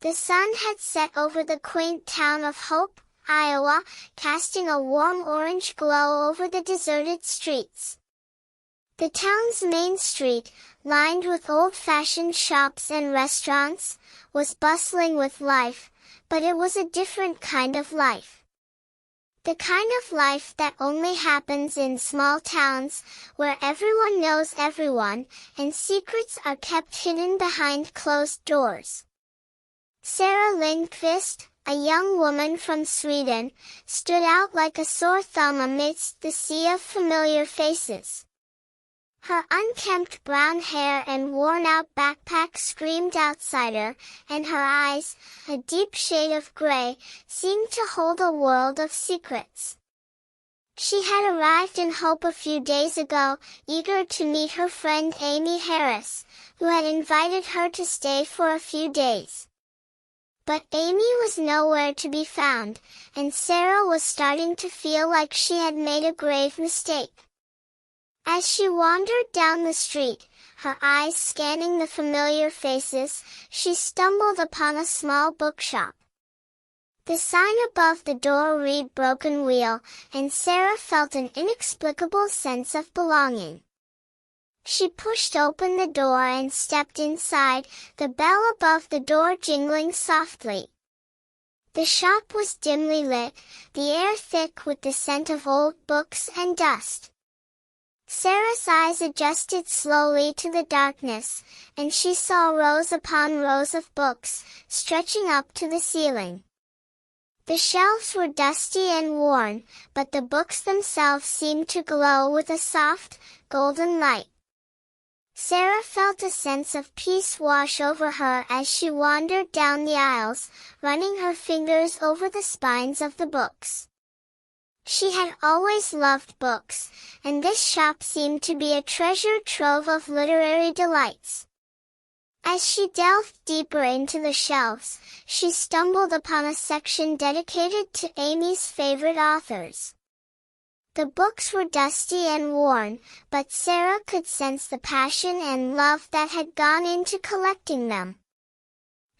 The sun had set over the quaint town of Hope, Iowa, casting a warm orange glow over the deserted streets. The town's main street, lined with old-fashioned shops and restaurants, was bustling with life, but it was a different kind of life. The kind of life that only happens in small towns, where everyone knows everyone, and secrets are kept hidden behind closed doors. Sarah Lindqvist, a young woman from Sweden, stood out like a sore thumb amidst the sea of familiar faces. Her unkempt brown hair and worn-out backpack screamed outsider, and her eyes, a deep shade of gray, seemed to hold a world of secrets. She had arrived in Hope a few days ago, eager to meet her friend Amy Harris, who had invited her to stay for a few days. But Amy was nowhere to be found, and Sarah was starting to feel like she had made a grave mistake. As she wandered down the street, her eyes scanning the familiar faces, she stumbled upon a small bookshop. The sign above the door read Broken Wheel, and Sarah felt an inexplicable sense of belonging. She pushed open the door and stepped inside, the bell above the door jingling softly. The shop was dimly lit, the air thick with the scent of old books and dust. Sarah's eyes adjusted slowly to the darkness, and she saw rows upon rows of books, stretching up to the ceiling. The shelves were dusty and worn, but the books themselves seemed to glow with a soft, golden light. Sarah felt a sense of peace wash over her as she wandered down the aisles, running her fingers over the spines of the books. She had always loved books, and this shop seemed to be a treasure trove of literary delights. As she delved deeper into the shelves, she stumbled upon a section dedicated to Amy's favorite authors. The books were dusty and worn, but Sarah could sense the passion and love that had gone into collecting them.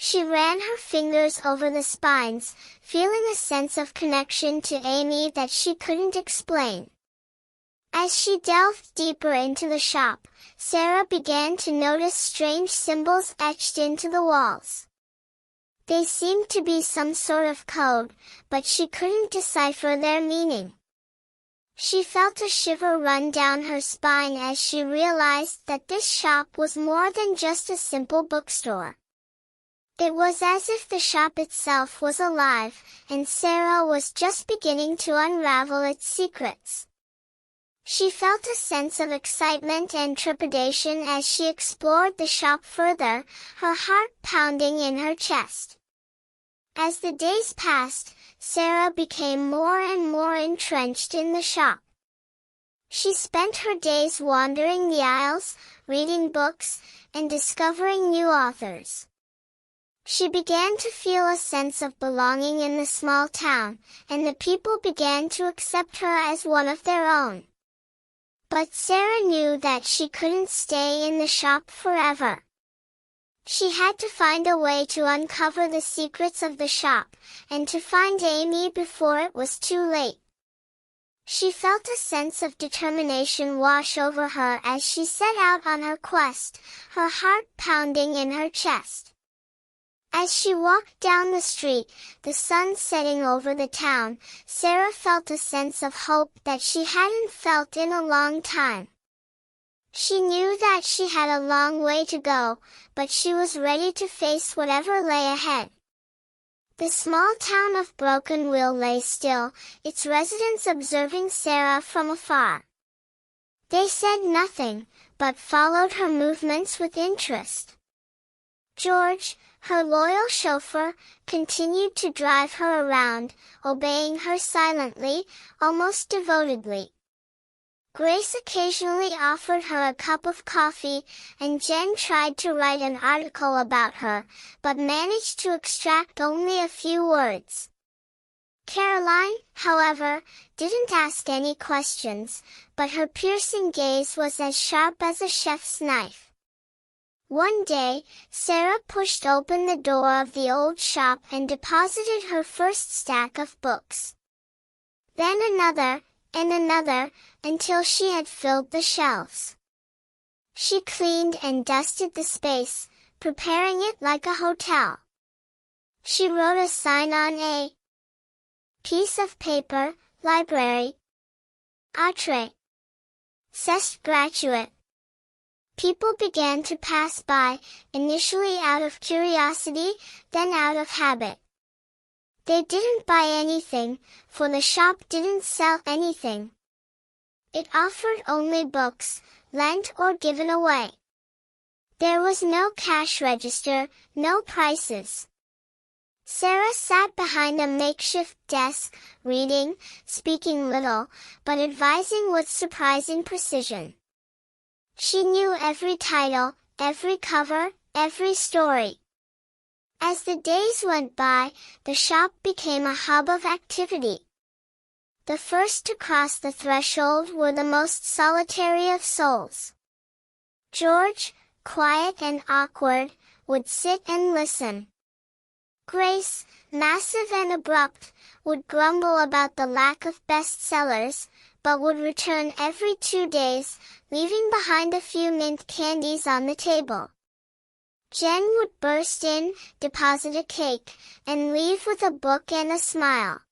She ran her fingers over the spines, feeling a sense of connection to Amy that she couldn't explain. As she delved deeper into the shop, Sarah began to notice strange symbols etched into the walls. They seemed to be some sort of code, but she couldn't decipher their meaning. She felt a shiver run down her spine as she realized that this shop was more than just a simple bookstore. It was as if the shop itself was alive, and Sarah was just beginning to unravel its secrets. She felt a sense of excitement and trepidation as she explored the shop further, her heart pounding in her chest. As the days passed, Sarah became more and more entrenched in the shop. She spent her days wandering the aisles, reading books, and discovering new authors. She began to feel a sense of belonging in the small town, and the people began to accept her as one of their own. But Sarah knew that she couldn't stay in the shop forever. She had to find a way to uncover the secrets of the shop, and to find Amy before it was too late. She felt a sense of determination wash over her as she set out on her quest, her heart pounding in her chest. As she walked down the street, the sun setting over the town, Sarah felt a sense of hope that she hadn't felt in a long time. She knew that she had a long way to go, but she was ready to face whatever lay ahead. The small town of Broken Wheel lay still, its residents observing Sarah from afar. They said nothing, but followed her movements with interest. George, her loyal chauffeur, continued to drive her around, obeying her silently, almost devotedly. Grace occasionally offered her a cup of coffee, and Jen tried to write an article about her, but managed to extract only a few words. Caroline, however, didn't ask any questions, but her piercing gaze was as sharp as a chef's knife. One day, Sarah pushed open the door of the old shop and deposited her first stack of books. Then another, and another, until she had filled the shelves. She cleaned and dusted the space, preparing it like a hotel. She wrote a sign on a piece of paper, library. Entrée. Cest gratuit. People began to pass by, initially out of curiosity, then out of habit. They didn't buy anything, for the shop didn't sell anything. It offered only books, lent or given away. There was no cash register, no prices. Sarah sat behind a makeshift desk, reading, speaking little, but advising with surprising precision. She knew every title, every cover, every story. As the days went by, the shop became a hub of activity. The first to cross the threshold were the most solitary of souls. George, quiet and awkward, would sit and listen. Grace, massive and abrupt, would grumble about the lack of bestsellers, but would return every 2 days, leaving behind a few mint candies on the table. Jen would burst in, deposit a cake, and leave with a book and a smile.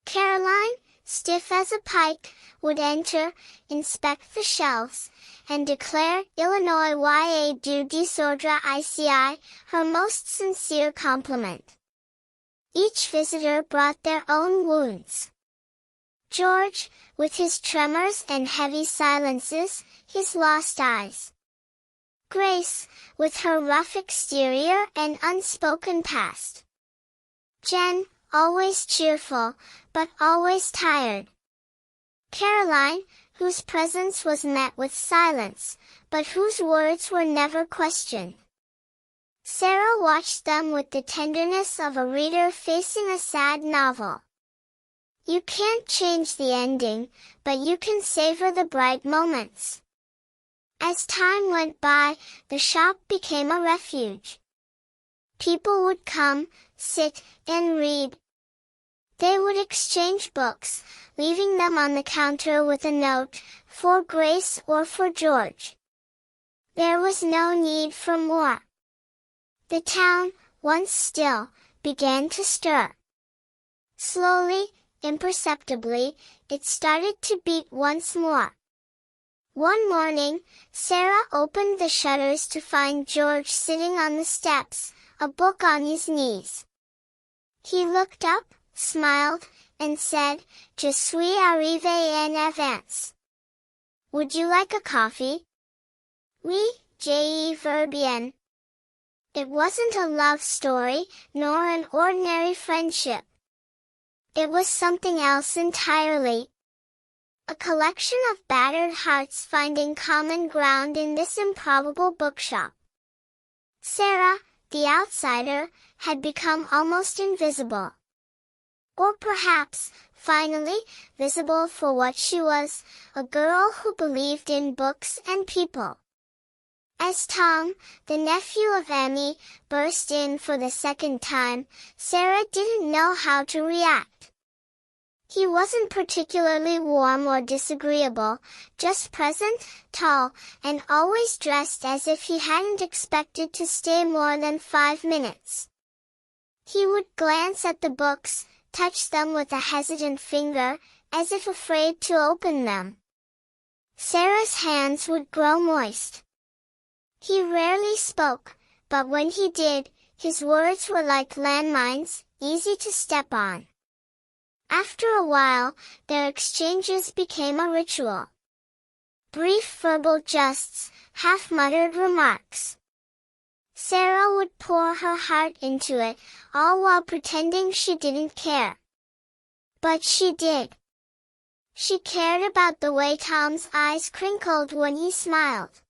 Caroline, stiff as a pike, would enter, inspect the shelves, and declare Illinois y a du désordre ici, her most sincere compliment. Each visitor brought their own wounds. George, with his tremors and heavy silences, his lost eyes. Grace, with her rough exterior and unspoken past. Jen, always cheerful, but always tired. Caroline, whose presence was met with silence, but whose words were never questioned. Sarah watched them with the tenderness of a reader facing a sad novel. You can't change the ending, but you can savor the bright moments. As time went by, the shop became a refuge. People would come, sit, and read. They would exchange books, leaving them on the counter with a note, for Grace or for George. There was no need for more. The town, once still, began to stir. Slowly, imperceptibly, it started to beat once more. One morning, Sarah opened the shutters to find George sitting on the steps, a book on his knees. He looked up, smiled, and said, Je suis arrivé en avance. Would you like a coffee? Oui, je veux bien. It wasn't a love story, nor an ordinary friendship. It was something else entirely. A collection of battered hearts finding common ground in this improbable bookshop. Sarah, the outsider, had become almost invisible. Or perhaps, finally, visible for what she was, a girl who believed in books and people. As Tom, the nephew of Emmy, burst in for the second time, Sarah didn't know how to react. He wasn't particularly warm or disagreeable, just present, tall, and always dressed as if he hadn't expected to stay more than 5 minutes. He would glance at the books, touch them with a hesitant finger, as if afraid to open them. Sarah's hands would grow moist. He rarely spoke, but when he did, his words were like landmines, easy to step on. After a while, their exchanges became a ritual. Brief verbal jests, half-muttered remarks. Sarah would pour her heart into it, all while pretending she didn't care. But she did. She cared about the way Tom's eyes crinkled when he smiled.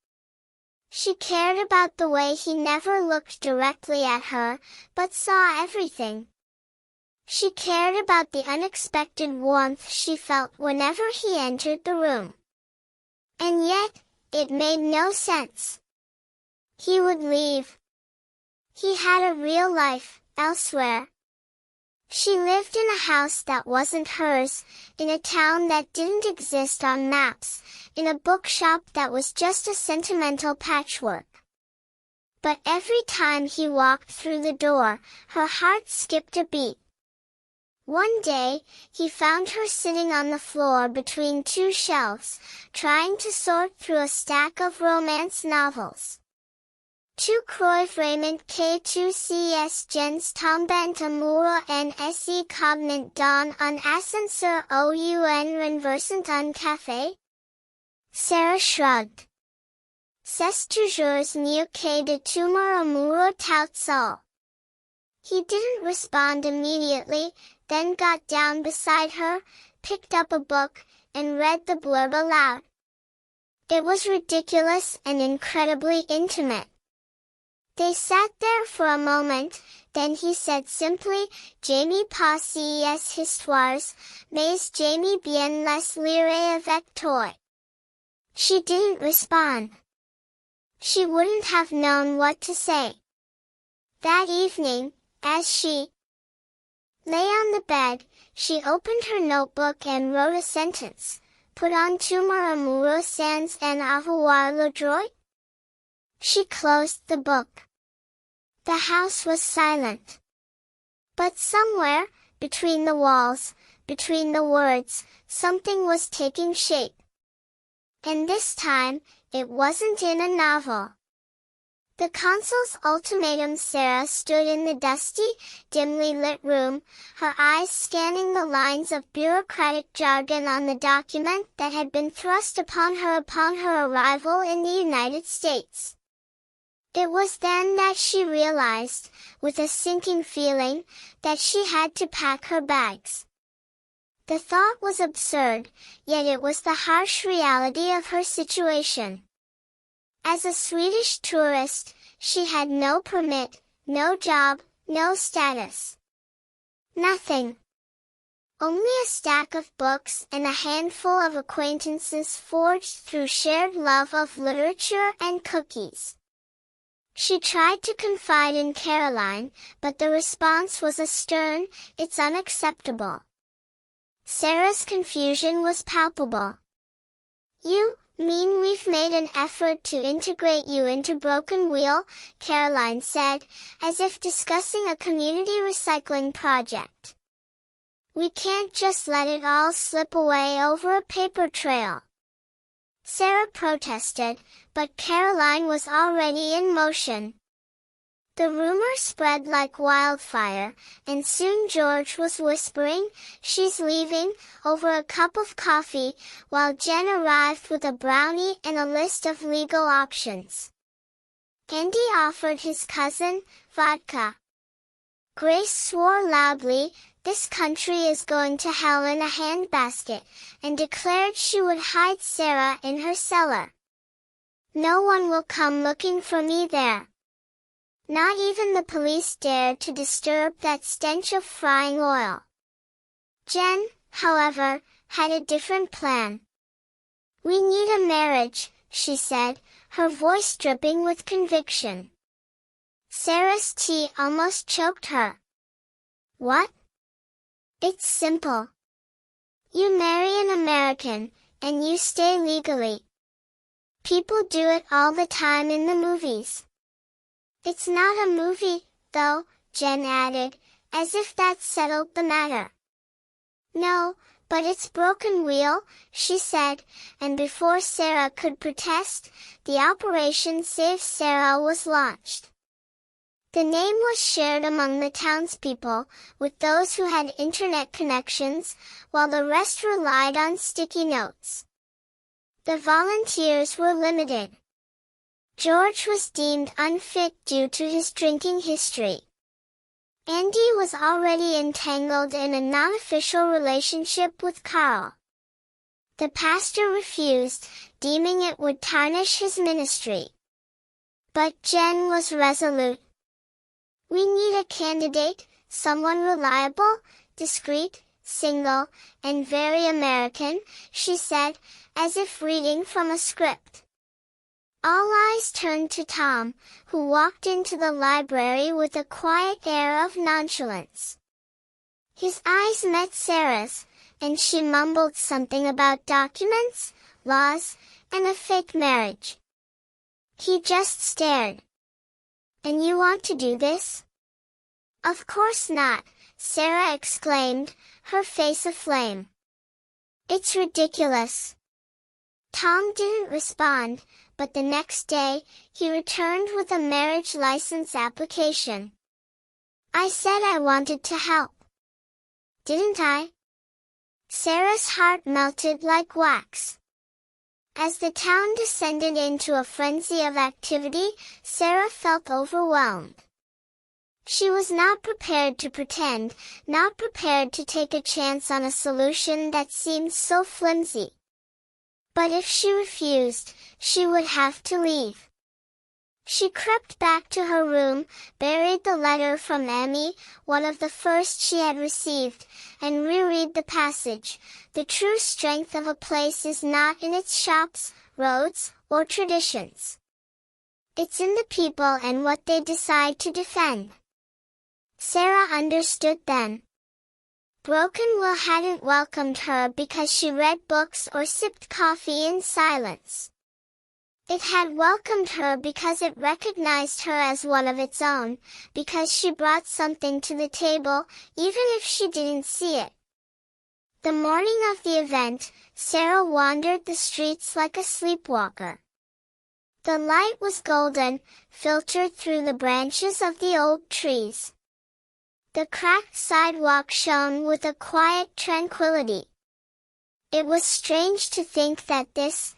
She cared about the way he never looked directly at her, but saw everything. She cared about the unexpected warmth she felt whenever he entered the room. And yet, it made no sense. he would leave. He had a real life, elsewhere. She lived in a house that wasn't hers, in a town that didn't exist on maps, in a bookshop that was just a sentimental patchwork. But every time he walked through the door, her heart skipped a beat. One day, he found her sitting on the floor between two shelves, trying to sort through a stack of romance novels. Tu crois vraiment que tu sais gens tombent amoureux en se cognant dans un ascenseur ou en renversant un café? Sarah shrugged. C'est toujours mieux que de tomber amoureux tout seul. He didn't respond immediately, then got down beside her, picked up a book, and read the blurb aloud. It was ridiculous and incredibly intimate. They sat there for a moment, then he said simply, J'aime pas ces histoires, mais j'aime bien les lire avec toi. She didn't respond. She wouldn't have known what to say. That evening, as she lay on the bed, she opened her notebook and wrote a sentence. Put on tomber amoureux sans en avoir le droit? She closed the book. The house was silent. But somewhere, between the walls, between the words, something was taking shape. And this time, it wasn't in a novel. The consul's ultimatum. Sarah stood in the dusty, dimly lit room, her eyes scanning the lines of bureaucratic jargon on the document that had been thrust upon her arrival in the United States. It was then that she realized, with a sinking feeling, that she had to pack her bags. The thought was absurd, yet it was the harsh reality of her situation. As a Swedish tourist, she had no permit, no job, no status. Nothing. Only a stack of books and a handful of acquaintances forged through shared love of literature and cookies. She tried to confide in Caroline, but the response was a stern, "It's unacceptable." Sarah's confusion was palpable. "You mean we've made an effort to integrate you into Broken Wheel?" Caroline said, as if discussing a community recycling project. "We can't just let it all slip away over a paper trail." Sarah protested, but Caroline was already in motion. The rumor spread like wildfire, and soon George was whispering, "She's leaving," over a cup of coffee, while Jen arrived with a brownie and a list of legal options. Andy offered his cousin, vodka. Grace swore loudly, "This country is going to hell in a handbasket," and declared she would hide Sarah in her cellar. "No one will come looking for me there. Not even the police dared to disturb that stench of frying oil." Jen, however, had a different plan. "We need a marriage," she said, her voice dripping with conviction. Sarah's tea almost choked her. "What?" "It's simple. You marry an American, and you stay legally. People do it all the time in the movies." "It's not a movie, though," Jen added, as if that settled the matter. "No, but it's Broken Wheel," she said, and before Sarah could protest, the Operation Save Sarah was launched. The name was shared among the townspeople, with those who had internet connections, while the rest relied on sticky notes. The volunteers were limited. George was deemed unfit due to his drinking history. Andy was already entangled in a non-official relationship with Carl. The pastor refused, deeming it would tarnish his ministry. But Jen was resolute. "We need a candidate, someone reliable, discreet, single, and very American," she said, as if reading from a script. All eyes turned to Tom, who walked into the library with a quiet air of nonchalance. His eyes met Sarah's, and she mumbled something about documents, laws, and a fake marriage. He just stared. "And you want to do this?" "Of course not," Sarah exclaimed, her face aflame. "It's ridiculous." Tom didn't respond, but the next day, he returned with a marriage license application. "I said I wanted to help. Didn't I?" Sarah's heart melted like wax. As the town descended into a frenzy of activity, Sarah felt overwhelmed. She was not prepared to pretend, not prepared to take a chance on a solution that seemed so flimsy. But if she refused, she would have to leave. She crept back to her room, buried the letter from Emmy, one of the first she had received, and reread the passage. "The true strength of a place is not in its shops, roads, or traditions. It's in the people and what they decide to defend." Sarah understood then. Broken Will hadn't welcomed her because she read books or sipped coffee in silence. It had welcomed her because it recognized her as one of its own, because she brought something to the table, even if she didn't see it. The morning of the event, Sarah wandered the streets like a sleepwalker. The light was golden, filtered through the branches of the old trees. The cracked sidewalk shone with a quiet tranquility. It was strange to think that this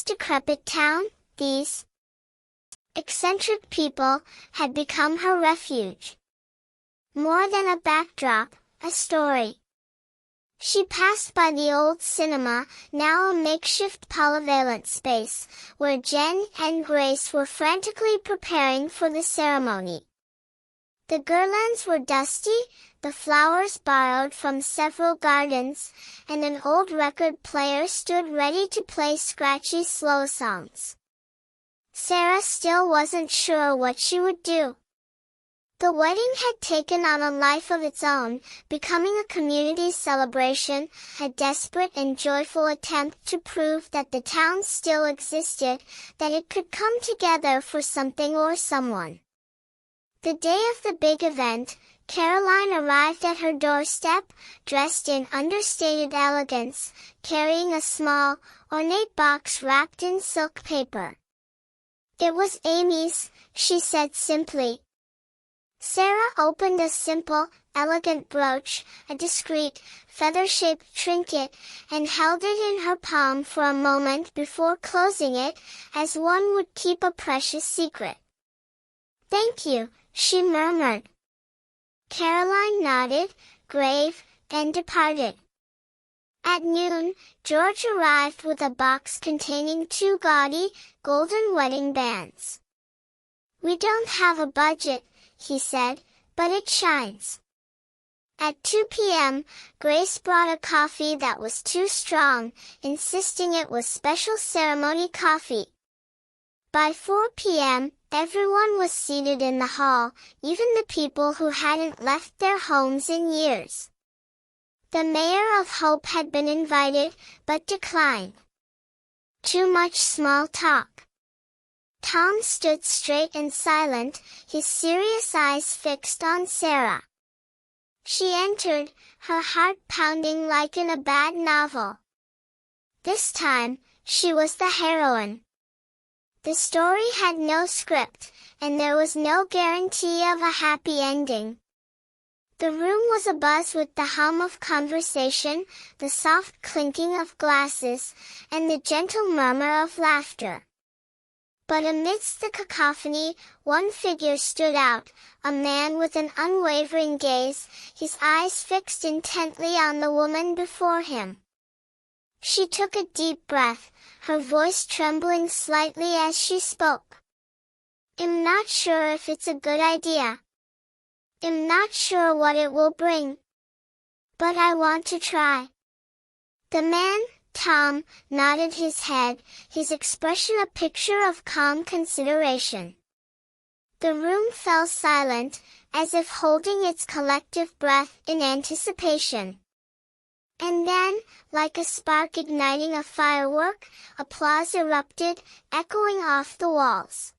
decrepit town, these eccentric people, had become her refuge. More than a backdrop, a story. She passed by the old cinema, now a makeshift polyvalent space, where Jen and Grace were frantically preparing for the ceremony. The guirlands were dusty, the flowers borrowed from several gardens, and an old record player stood ready to play scratchy slow songs. Sarah still wasn't sure what she would do. The wedding had taken on a life of its own, becoming a community celebration, a desperate and joyful attempt to prove that the town still existed, that it could come together for something or someone. The day of the big event, Caroline arrived at her doorstep, dressed in understated elegance, carrying a small, ornate box wrapped in silk paper. "It was Amy's," she said simply. Sarah opened a simple, elegant brooch, a discreet, feather-shaped trinket, and held it in her palm for a moment before closing it, as one would keep a precious secret. "Thank you," she murmured. Caroline nodded, grave, and departed. At noon, George arrived with a box containing 2 gaudy, golden wedding bands. "We don't have a budget," he said, "but it shines." At 2 p.m., Grace brought a coffee that was too strong, insisting it was special ceremony coffee. By 4 p.m., everyone was seated in the hall, even the people who hadn't left their homes in years. The mayor of Hope had been invited, but declined. Too much small talk. Tom stood straight and silent, his serious eyes fixed on Sarah. She entered, her heart pounding like in a bad novel. This time, she was the heroine. The story had no script, and there was no guarantee of a happy ending. The room was abuzz with the hum of conversation, the soft clinking of glasses, and the gentle murmur of laughter. But amidst the cacophony, one figure stood out, a man with an unwavering gaze, his eyes fixed intently on the woman before him. She took a deep breath, her voice trembling slightly as she spoke. "I'm not sure if it's a good idea. I'm not sure what it will bring. But I want to try." The man, Tom nodded his head, his expression a picture of calm consideration. The room fell silent, as if holding its collective breath in anticipation. And then, like a spark igniting a firework, applause erupted, echoing off the walls.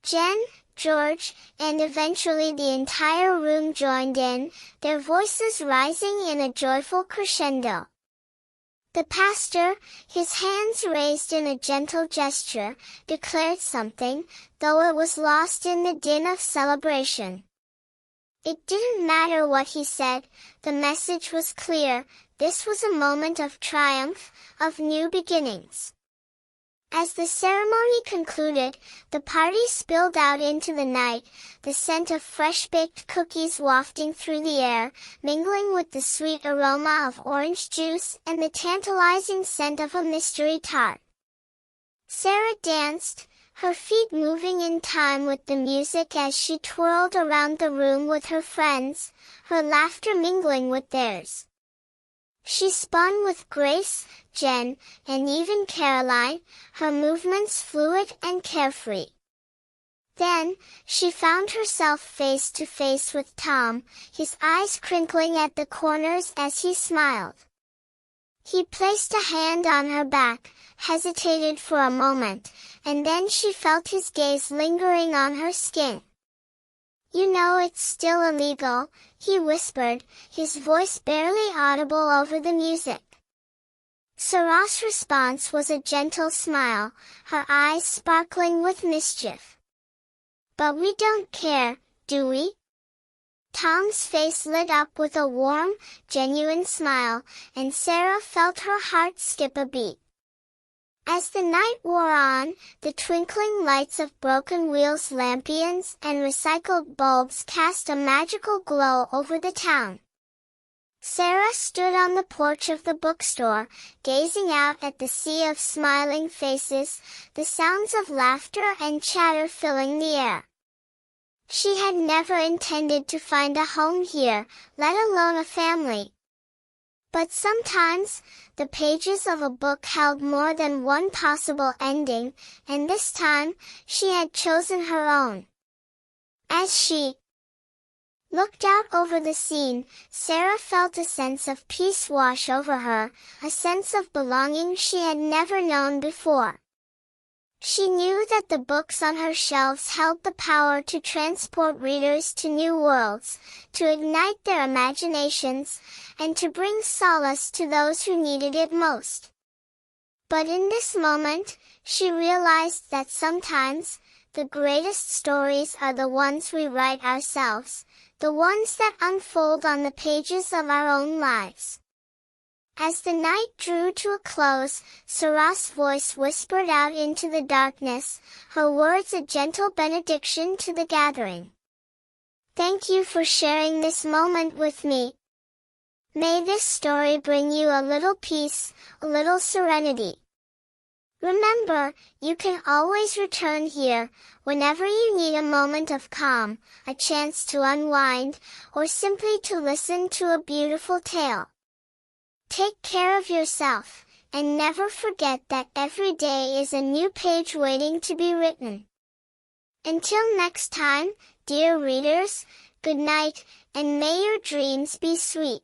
Jen, George, and eventually the entire room joined in, their voices rising in a joyful crescendo. The pastor, his hands raised in a gentle gesture, declared something, though it was lost in the din of celebration. It didn't matter what he said, the message was clear, this was a moment of triumph, of new beginnings. As the ceremony concluded, the party spilled out into the night, the scent of fresh-baked cookies wafting through the air, mingling with the sweet aroma of orange juice and the tantalizing scent of a mystery tart. Sarah danced, her feet moving in time with the music as she twirled around the room with her friends, her laughter mingling with theirs. She spun with grace, Jen, and even Caroline, her movements fluid and carefree. Then, she found herself face to face with Tom, his eyes crinkling at the corners as he smiled. He placed a hand on her back, hesitated for a moment, and then she felt his gaze lingering on her skin. "You know it's still illegal," he whispered, his voice barely audible over the music. Sarah's response was a gentle smile, her eyes sparkling with mischief. "But we don't care, do we?" Tom's face lit up with a warm, genuine smile, and Sarah felt her heart skip a beat. As the night wore on, the twinkling lights of broken wheels lampions and recycled bulbs cast a magical glow over the town. Sarah stood on the porch of the bookstore, gazing out at the sea of smiling faces, the sounds of laughter and chatter filling the air. She had never intended to find a home here, let alone a family. But sometimes, the pages of a book held more than one possible ending, and this time, she had chosen her own. As she looked out over the scene, Sarah felt a sense of peace wash over her, a sense of belonging she had never known before. She knew that the books on her shelves held the power to transport readers to new worlds, to ignite their imaginations, and to bring solace to those who needed it most. But in this moment, she realized that sometimes, the greatest stories are the ones we write ourselves, the ones that unfold on the pages of our own lives. As the night drew to a close, Sarah's voice whispered out into the darkness, her words a gentle benediction to the gathering. "Thank you for sharing this moment with me. May this story bring you a little peace, a little serenity. Remember, you can always return here, whenever you need a moment of calm, a chance to unwind, or simply to listen to a beautiful tale. Take care of yourself, and never forget that every day is a new page waiting to be written." Until next time, dear readers, good night, and may your dreams be sweet.